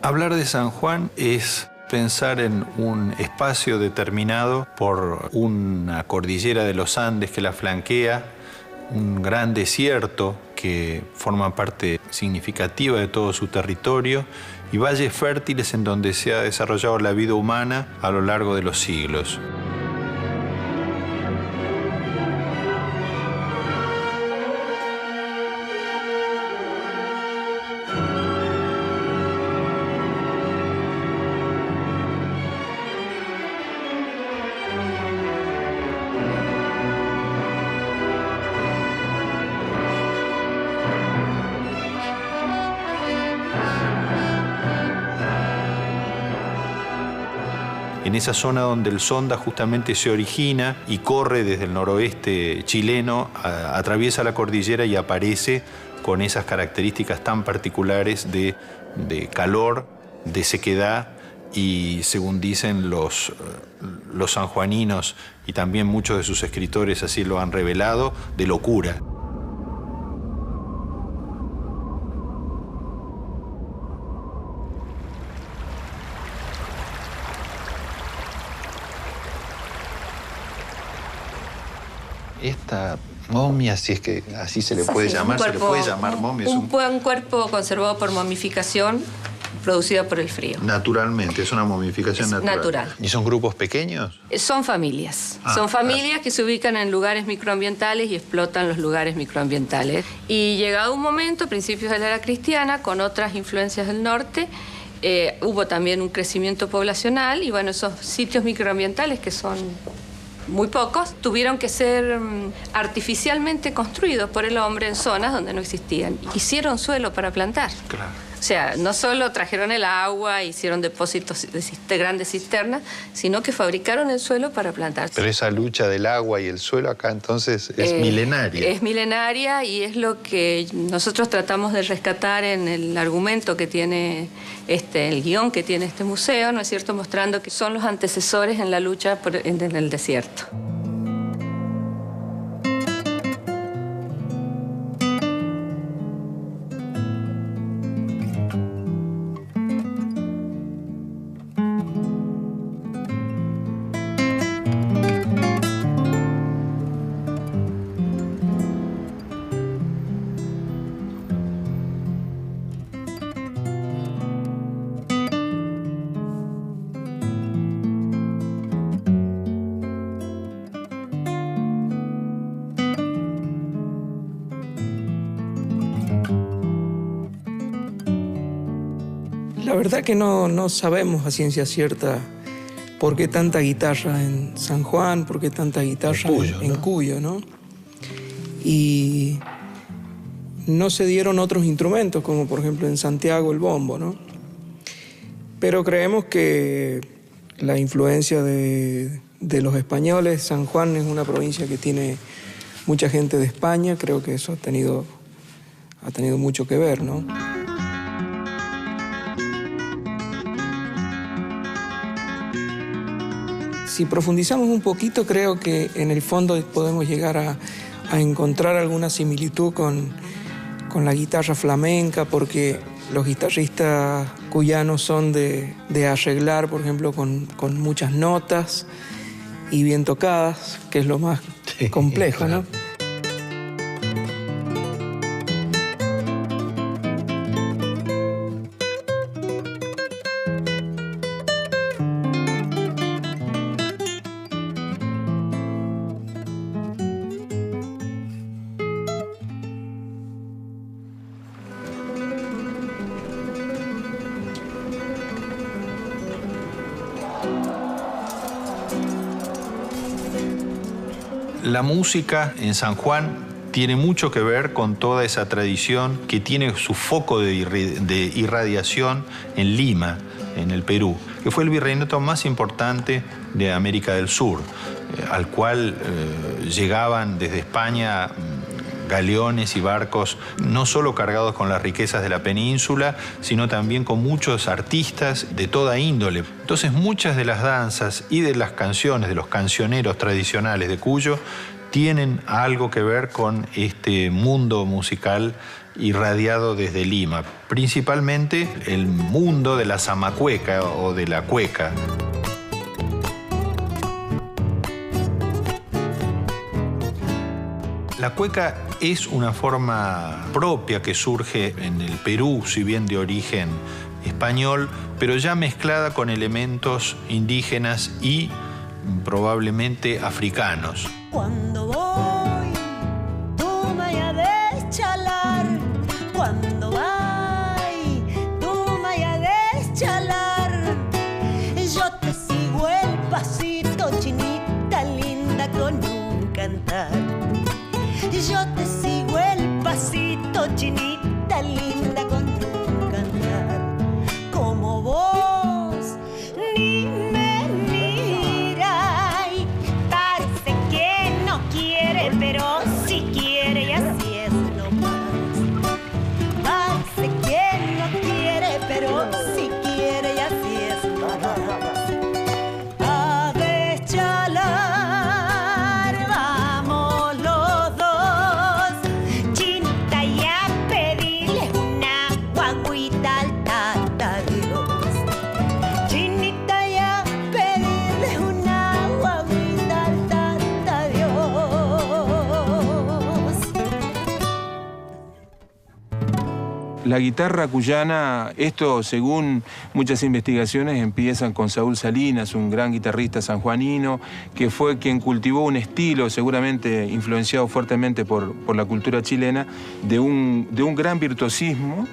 Hablar de San Juan es pensar en un espacio determinado por una cordillera de los Andes que la flanquea, un gran desierto que forma parte significativa de todo su territorio y valles fértiles en donde se ha desarrollado la vida humana a lo largo de los siglos. En esa zona donde el Sonda justamente se origina y corre desde el noroeste chileno, atraviesa la cordillera y aparece con esas características tan particulares de calor, de sequedad y, según dicen los sanjuaninos y también muchos de sus escritores así lo han revelado, de locura. Esta momia, si es que así se le puede llamar, se le puede llamar momia. Un cuerpo conservado por momificación, producido por el frío. Naturalmente, es una momificación natural. ¿Y son grupos pequeños? Son familias. Son familias que se ubican en lugares microambientales y explotan los lugares microambientales. Y llegado un momento, a principios de la era cristiana, con otras influencias del norte, hubo también un crecimiento poblacional y bueno, esos sitios microambientales que son muy pocos, tuvieron que ser artificialmente construidos por el hombre en zonas donde no existían. Hicieron suelo para plantar. Claro. O sea, no solo trajeron el agua, hicieron depósitos de grandes cisternas, sino que fabricaron el suelo para plantar. Pero esa lucha del agua y el suelo acá entonces es milenaria. Es milenaria y es lo que nosotros tratamos de rescatar en el argumento que tiene el guión que tiene este museo, ¿no es cierto?, mostrando que son los antecesores en la lucha en el desierto. La verdad que no sabemos a ciencia cierta por qué tanta guitarra en San Juan, por qué tanta guitarra en Cuyo, ¿no? Y no se dieron otros instrumentos, como por ejemplo en Santiago el bombo, ¿no? Pero creemos que la influencia de los españoles, San Juan es una provincia que tiene mucha gente de España, creo que eso ha tenido mucho que ver, ¿no? Si profundizamos un poquito, creo que en el fondo podemos llegar a encontrar alguna similitud con la guitarra flamenca, porque los guitarristas cuyanos son de arreglar, por ejemplo, con muchas notas y bien tocadas, que es lo más complejo, claro, ¿no? La música en San Juan tiene mucho que ver con toda esa tradición que tiene su foco de irradiación en Lima, en el Perú, que fue el virreinato más importante de América del Sur, al cual llegaban desde España galeones y barcos no solo cargados con las riquezas de la península, sino también con muchos artistas de toda índole. Entonces muchas de las danzas y de las canciones, de los cancioneros tradicionales de Cuyo, tienen algo que ver con este mundo musical irradiado desde Lima, principalmente el mundo de la zamacueca o de la cueca. La cueca es una forma propia que surge en el Perú, si bien de origen español, pero ya mezclada con elementos indígenas y probablemente africanos. Cuando voy, tú me has de chalar. Cuando voy, tú me has de chalar. Yo te sigo el pasito, chinita linda, con un cantar. Yo te sigo el pasito, chinita linda, con un cantar. Como vos ni me mira y parece que no quiere, pero sí quiere y así es nomás. Parece que no quiere, pero sí quiere y así es nomás. A deschalar vamos los dos, chinita, y a pedirle una guagüita al Tata Dios. Chinita, y a pedirle una guagüita al Tata Dios. La guitarra cuyana, esto según muchas investigaciones empiezan con Saúl Salinas, un gran guitarrista sanjuanino, que fue quien cultivó un estilo seguramente influenciado fuertemente por la cultura chilena, de un gran virtuosismo,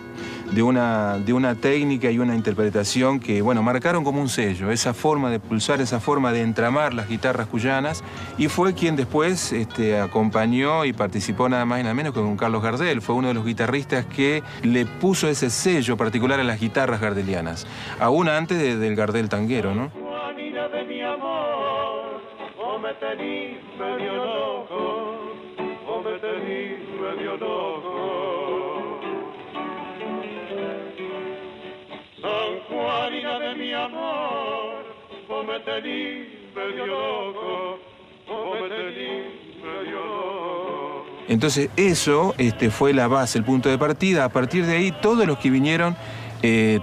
de una técnica y una interpretación que, bueno, marcaron como un sello, esa forma de pulsar, esa forma de entramar las guitarras cuyanas, y fue quien después acompañó y participó nada más y nada menos que con Carlos Gardel. Fue uno de los guitarristas que le puso ese sello particular a las guitarras gardelianas, aún antes del Gardel tanguero, ¿no? Juanina de mi amor, o me tenís medio loco, o me tenís medio loco. San Juanina de mi amor, o me tenís medio loco, o me tenís medio loco. Entonces eso fue la base, el punto de partida. A partir de ahí todos los que vinieron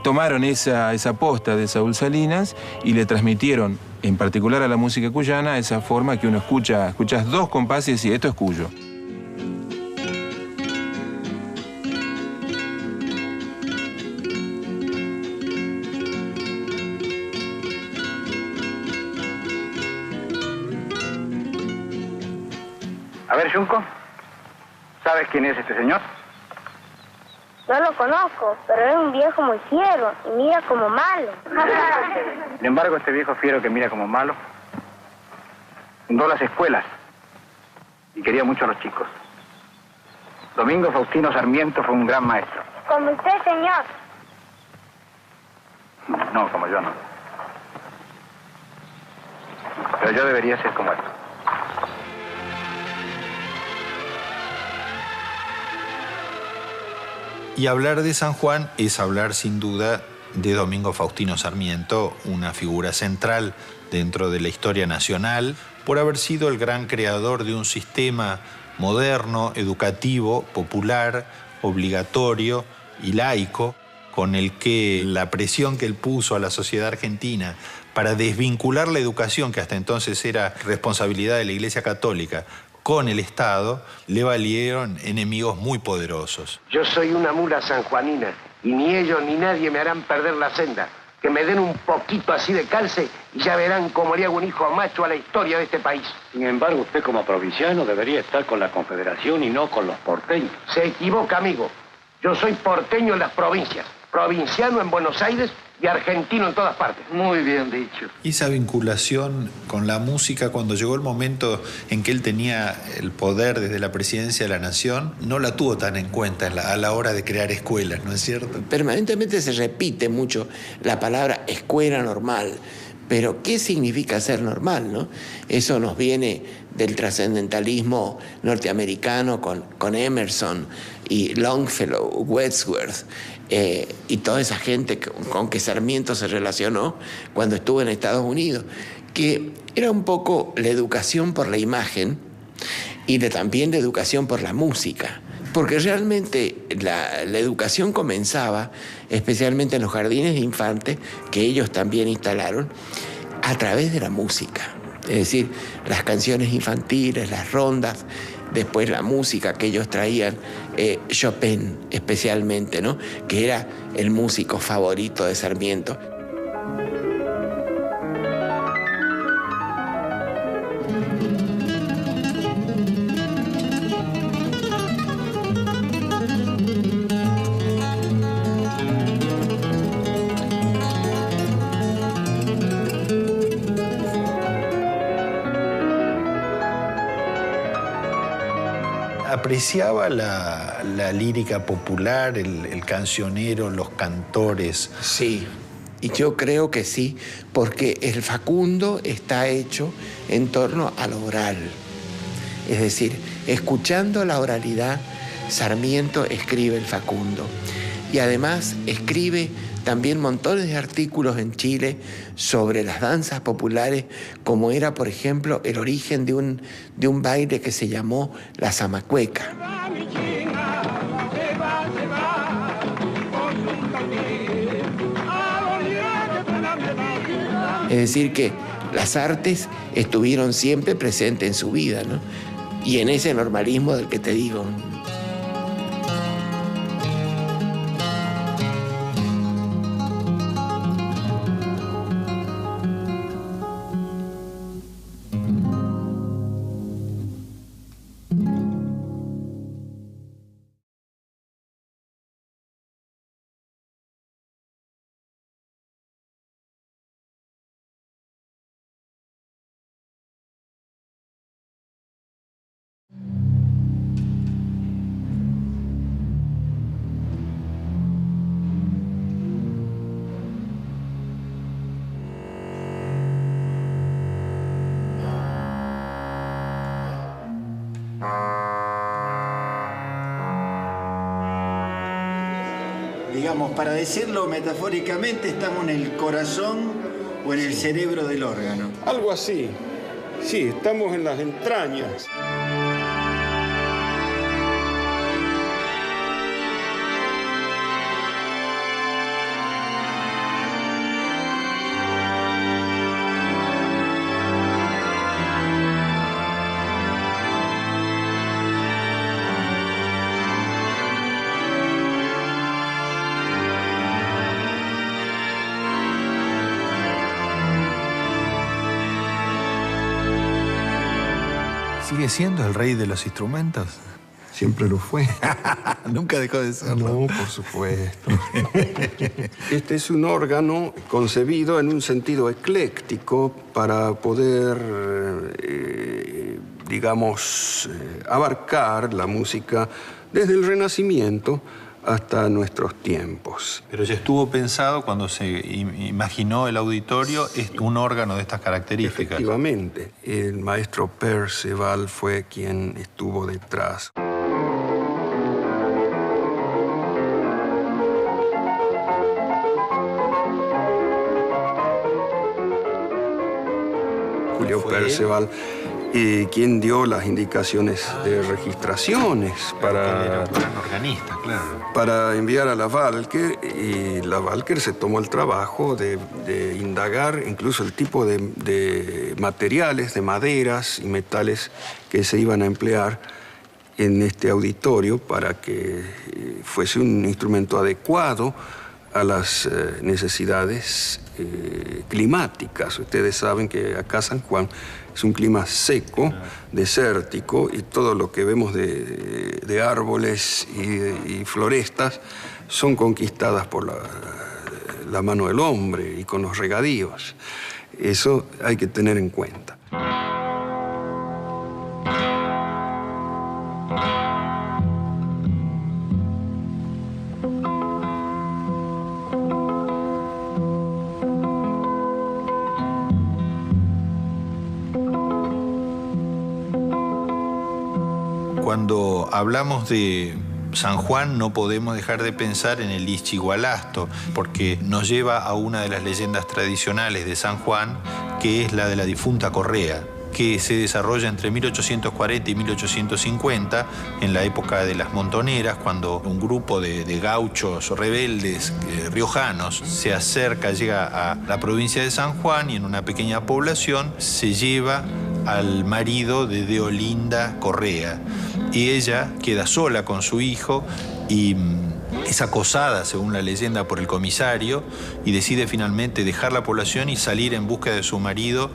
tomaron esa posta de Saúl Salinas y le transmitieron, en particular a la música cuyana, esa forma que uno escuchas dos compases y decís, esto es cuyo. A ver, Junco, ¿sabes quién es este señor? No lo conozco, pero es un viejo muy fiero y mira como malo. Sin embargo, este viejo fiero que mira como malo fundó las escuelas y quería mucho a los chicos. Domingo Faustino Sarmiento fue un gran maestro. Como usted, señor. No, como yo no. Pero yo debería ser como él. Y hablar de San Juan es hablar sin duda de Domingo Faustino Sarmiento, una figura central dentro de la historia nacional, por haber sido el gran creador de un sistema moderno, educativo, popular, obligatorio y laico, con el que la presión que él puso a la sociedad argentina para desvincular la educación, que hasta entonces era responsabilidad de la Iglesia Católica, con el Estado, le valieron enemigos muy poderosos. Yo soy una mula sanjuanina y ni ellos ni nadie me harán perder la senda. Que me den un poquito así de calce y ya verán cómo le hago un hijo macho a la historia de este país. Sin embargo, usted como provinciano debería estar con la Confederación y no con los porteños. Se equivoca, amigo. Yo soy porteño en las provincias, provinciano en Buenos Aires y argentino en todas partes. Muy bien dicho. Esa vinculación con la música, cuando llegó el momento en que él tenía el poder desde la presidencia de la Nación, no la tuvo tan en cuenta a la hora de crear escuelas, ¿no es cierto? Permanentemente se repite mucho la palabra escuela normal, pero ¿qué significa ser normal, no? Eso nos viene del trascendentalismo norteamericano con Emerson y Longfellow, Wordsworth, y toda esa gente con que Sarmiento se relacionó cuando estuvo en Estados Unidos, que era un poco la educación por la imagen y también la educación por la música. porque realmente la educación comenzaba, especialmente en los jardines de infantes, que ellos también instalaron, a través de la música. Es decir, las canciones infantiles, las rondas, después la música que ellos traían, Chopin especialmente, ¿no?, que era el músico favorito de Sarmiento. ¿Apreciaba la lírica popular, el cancionero, los cantores? Sí, y yo creo que sí, porque el Facundo está hecho en torno a lo oral. Es decir, escuchando la oralidad, Sarmiento escribe el Facundo. Y además escribe también montones de artículos en Chile sobre las danzas populares, como era, por ejemplo, el origen de un baile que se llamó la zamacueca. Es decir, que las artes estuvieron siempre presentes en su vida, ¿no? Y en ese normalismo del que te digo. Digamos, para decirlo metafóricamente, estamos en el corazón o en el cerebro del órgano. Algo así. Sí, estamos en las entrañas. ¿Sigue siendo el rey de los instrumentos? Siempre lo fue. Nunca dejó de serlo. No, por supuesto. Este es un órgano concebido en un sentido ecléctico para poder, digamos, abarcar la música desde el Renacimiento hasta nuestros tiempos. Pero ya estuvo pensado cuando se imaginó el auditorio, es un órgano de estas características. Efectivamente, el maestro Perceval fue quien estuvo detrás. Julio Perceval, quien dio las indicaciones de registraciones era un organista, claro. Para enviar a la Walker, y la Walker se tomó el trabajo de indagar incluso el tipo de materiales, de maderas y metales que se iban a emplear en este auditorio para que fuese un instrumento adecuado a las necesidades climáticas. Ustedes saben que acá San Juan es un clima seco, desértico, y todo lo que vemos de árboles y florestas son conquistadas por la mano del hombre y con los regadíos. Eso hay que tener en cuenta. Cuando hablamos de San Juan no podemos dejar de pensar en el Ixchigualasto, porque nos lleva a una de las leyendas tradicionales de San Juan, que es la de la difunta Correa, que se desarrolla entre 1840 y 1850, en la época de las montoneras, cuando un grupo de gauchos rebeldes riojanos se acerca, llega a la provincia de San Juan y en una pequeña población se lleva al marido de Deolinda Correa. Y ella queda sola con su hijo y es acosada, según la leyenda, por el comisario y decide finalmente dejar la población y salir en busca de su marido.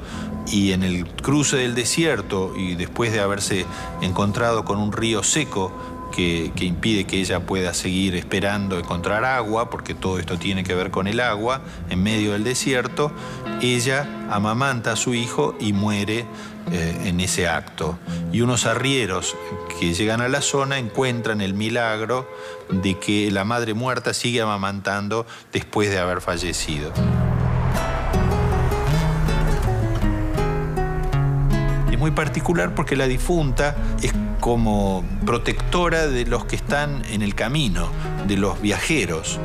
Y en el cruce del desierto, y después de haberse encontrado con un río seco que impide que ella pueda seguir esperando encontrar agua, porque todo esto tiene que ver con el agua, en medio del desierto, ella amamanta a su hijo y muere en ese acto. Y unos arrieros que llegan a la zona encuentran el milagro de que la madre muerta sigue amamantando después de haber fallecido. Es muy particular porque la difunta es como protectora de los que están en el camino, de los viajeros.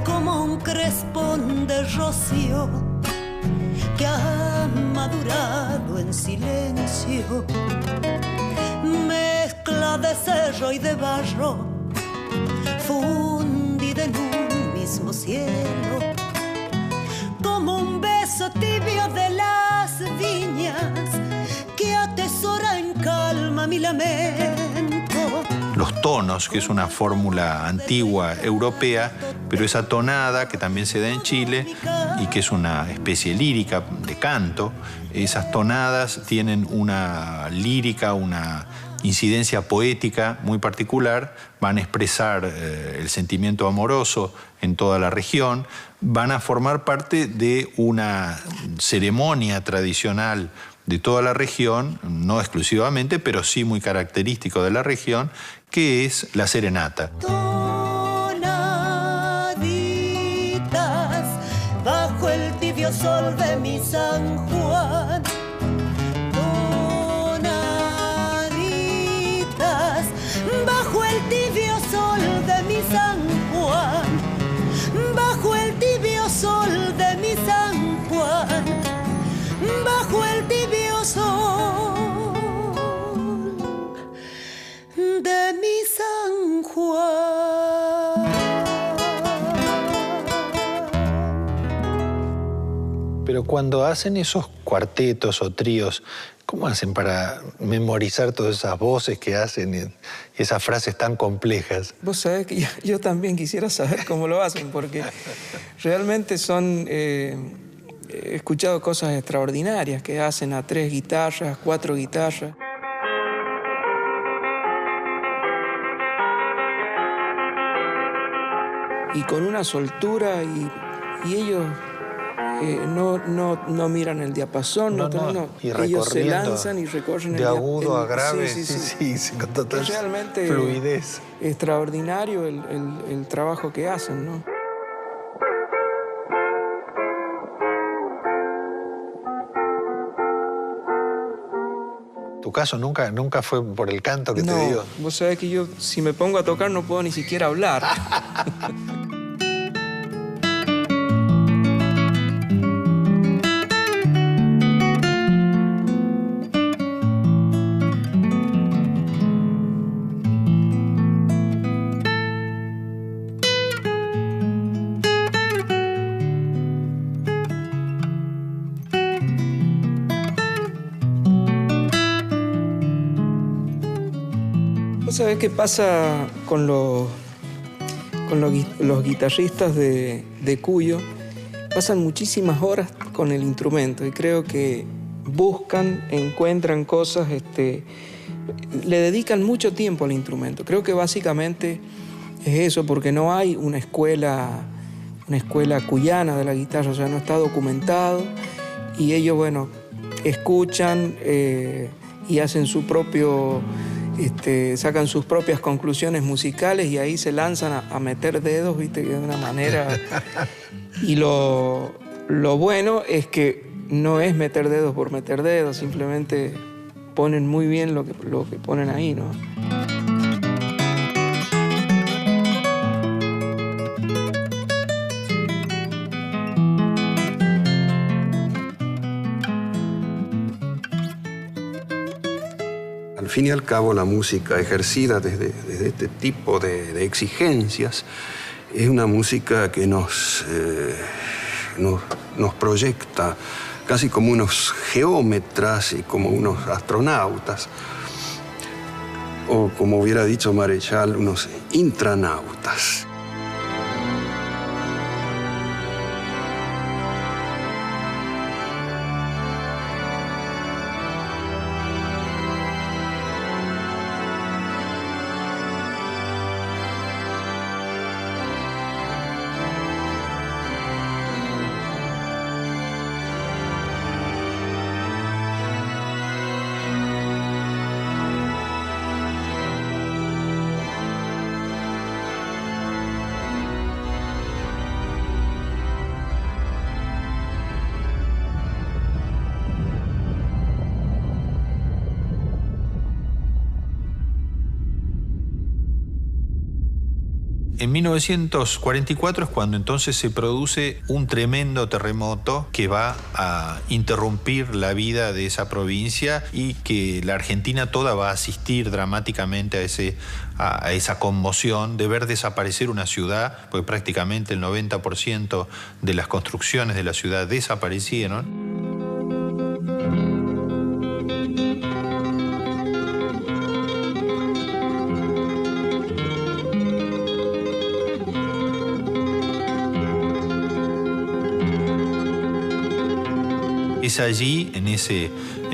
Como un crespón de rocío que ha madurado en silencio, mezcla de cerro y de barro, fundida en un mismo cielo, como un beso tibio de las viñas que atesora en calma mi lamento. Los tonos, que es una fórmula antigua europea, pero esa tonada que también se da en Chile y que es una especie lírica de canto, esas tonadas tienen una lírica, una incidencia poética muy particular, van a expresar el sentimiento amoroso en toda la región, van a formar parte de una ceremonia tradicional de toda la región, no exclusivamente, pero sí muy característico de la región, que es la serenata. Tonaditas bajo el tibio sol de mi San Juan. Tonaditas bajo el tibio sol de mi San Juan. Bajo el tibio sol de mi San Juan. Bajo el tibio sol de mi San Juan. Pero cuando hacen esos cuartetos o tríos, ¿cómo hacen para memorizar todas esas voces que hacen y esas frases tan complejas? Vos sabés que yo también quisiera saber cómo lo hacen, porque realmente son... he escuchado cosas extraordinarias que hacen a 3 guitarras, 4 guitarras. Y con una soltura y ellos no miran el diapasón, y ellos se lanzan y recorren de agudo a grave, sí, con total es realmente fluidez. Extraordinario el trabajo que hacen, ¿no? ¿Tu caso nunca fue por el canto que te dio? No, vos sabés que yo, si me pongo a tocar, no puedo ni siquiera hablar. ¿Sabés qué pasa con los guitarristas de Cuyo? Pasan muchísimas horas con el instrumento y creo que buscan, encuentran cosas, le dedican mucho tiempo al instrumento. Creo que básicamente es eso, porque no hay una escuela cuyana de la guitarra, o sea, no está documentado y ellos, bueno, escuchan y hacen su propio... sacan sus propias conclusiones musicales y ahí se lanzan a meter dedos, ¿viste? De una manera. Y lo bueno es que no es meter dedos por meter dedos, simplemente ponen muy bien lo que ponen ahí, ¿no? Al fin y al cabo, la música ejercida desde este tipo de exigencias es una música que nos proyecta casi como unos geómetras y como unos astronautas, o como hubiera dicho Marechal, unos intranautas. En 1944 es cuando entonces se produce un tremendo terremoto que va a interrumpir la vida de esa provincia y que la Argentina toda va a asistir dramáticamente a esa conmoción de ver desaparecer una ciudad, porque prácticamente el 90% de las construcciones de la ciudad desaparecieron. Es allí, en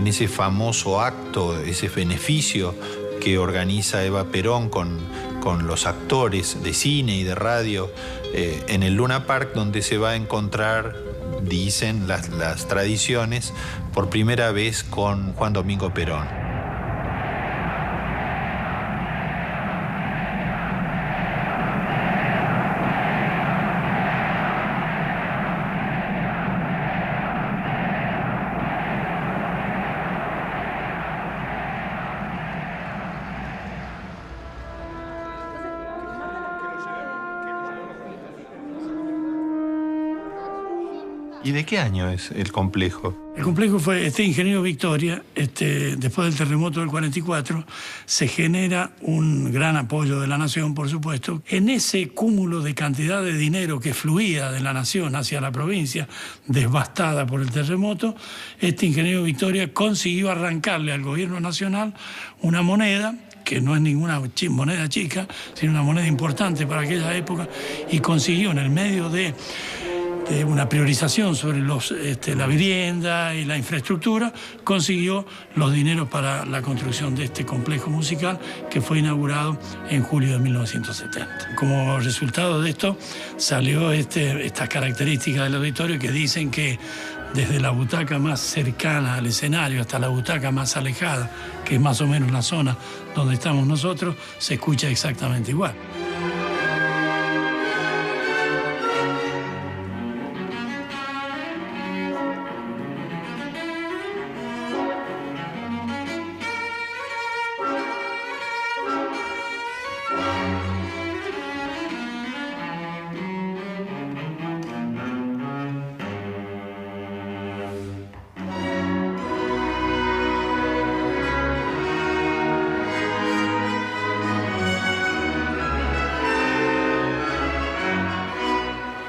ese famoso acto, ese beneficio que organiza Eva Perón con los actores de cine y de radio en el Luna Park, donde se va a encontrar, dicen las tradiciones, por primera vez con Juan Domingo Perón. ¿Y de qué año es el complejo? El complejo fue Ingeniero Victoria. Después del terremoto del 44 se genera un gran apoyo de la Nación, por supuesto. En ese cúmulo de cantidad de dinero que fluía de la Nación hacia la provincia, devastada por el terremoto, Ingeniero Victoria consiguió arrancarle al gobierno nacional una moneda que no es ninguna moneda chica, sino una moneda importante para aquella época, y consiguió en el medio de una priorización sobre la vivienda y la infraestructura, consiguió los dineros para la construcción de este complejo musical que fue inaugurado en julio de 1970. Como resultado de esto salió estas características del auditorio que dicen que desde la butaca más cercana al escenario hasta la butaca más alejada, que es más o menos la zona donde estamos nosotros, se escucha exactamente igual.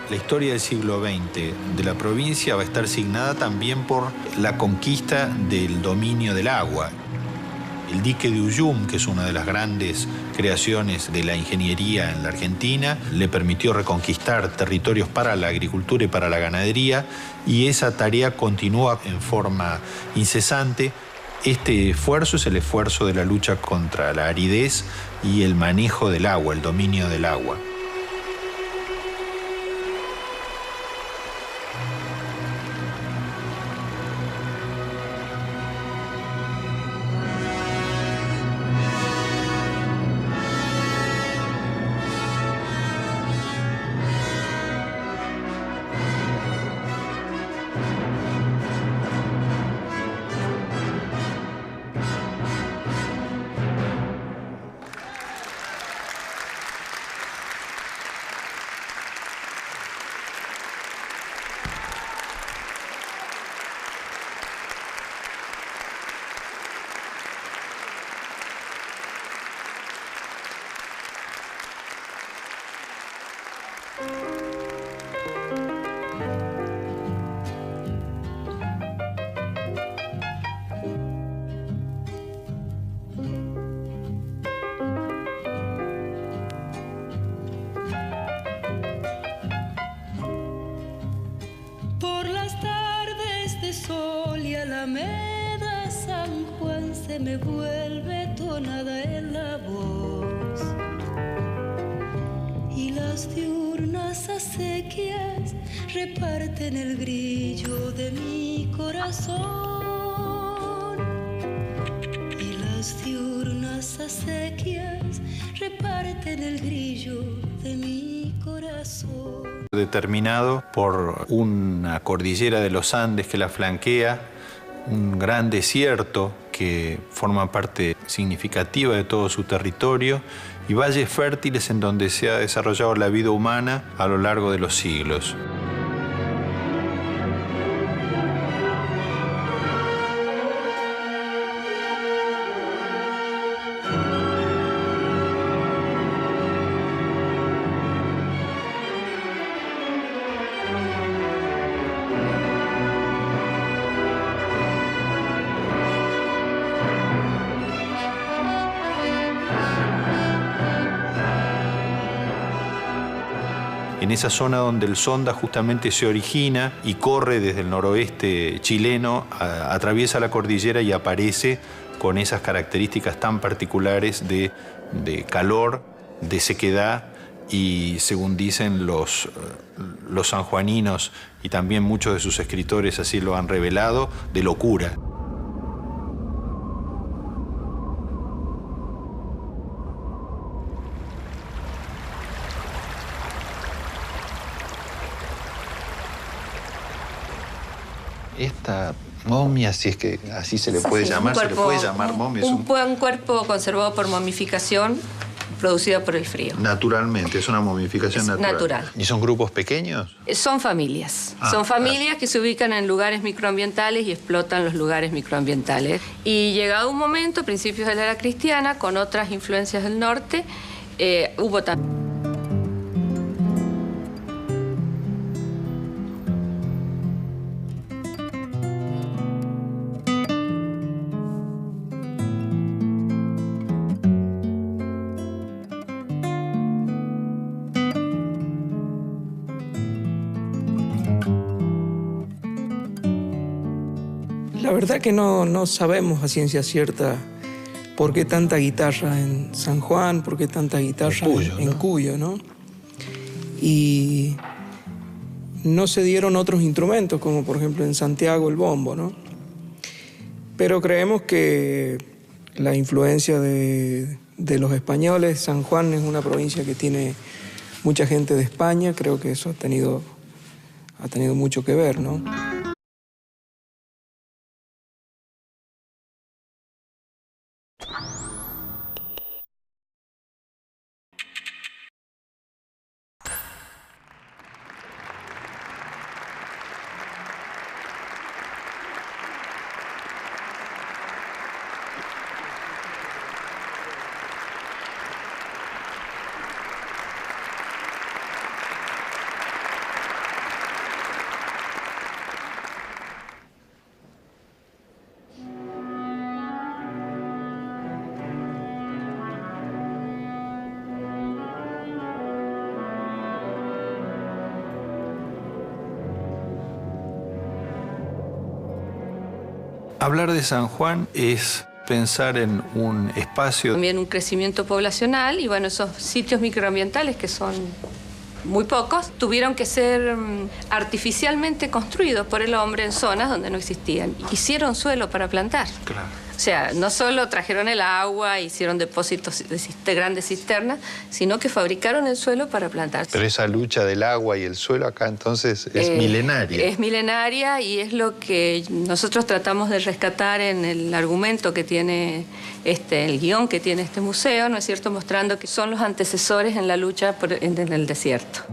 La historia del siglo XX de la provincia va a estar signada también por la conquista del dominio del agua. El dique de Ullum, que es una de las grandes creaciones de la ingeniería en la Argentina, le permitió reconquistar territorios para la agricultura y para la ganadería, y esa tarea continúa en forma incesante. Este esfuerzo es el esfuerzo de la lucha contra la aridez y el manejo del agua, el dominio del agua. me da San Juan se me vuelve tonada en la voz. Y las diurnas acequias reparten el grillo de mi corazón. Y las diurnas acequias reparten el grillo de mi corazón. Determinado por una cordillera de los Andes que la flanquea, un gran desierto que forma parte significativa de todo su territorio y valles fértiles en donde se ha desarrollado la vida humana a lo largo de los siglos. En esa zona donde el Sonda justamente se origina y corre desde el noroeste chileno, atraviesa la cordillera y aparece con esas características tan particulares de calor, de sequedad y, según dicen los sanjuaninos y también muchos de sus escritores así lo han revelado, de locura. Esta momia, si es que así se le puede llamar, se le puede llamar momia. Un cuerpo conservado por momificación producida por el frío. Naturalmente, es una momificación natural. ¿Y son grupos pequeños? Son familias. Son familias que se ubican en lugares microambientales y explotan los lugares microambientales. Y llegado un momento, a principios de la era cristiana, con otras influencias del norte, hubo también... La verdad que no sabemos a ciencia cierta por qué tanta guitarra en San Juan, por qué tanta guitarra en Cuyo, ¿no? Y no se dieron otros instrumentos, como por ejemplo en Santiago el bombo, ¿no? Pero creemos que la influencia de los españoles, San Juan es una provincia que tiene mucha gente de España, creo que eso ha tenido mucho que ver, ¿no? Hablar de San Juan es pensar en un espacio... También un crecimiento poblacional y bueno, esos sitios microambientales que son muy pocos, tuvieron que ser artificialmente construidos por el hombre en zonas donde no existían. Hicieron suelo para plantar. Claro. O sea, no solo trajeron el agua, hicieron depósitos de grandes cisternas, sino que fabricaron el suelo para plantar. Pero esa lucha del agua y el suelo acá entonces es milenaria. Es milenaria y es lo que nosotros tratamos de rescatar en el argumento que tiene el guión que tiene este museo, ¿no es cierto?, mostrando que son los antecesores en la lucha en el desierto.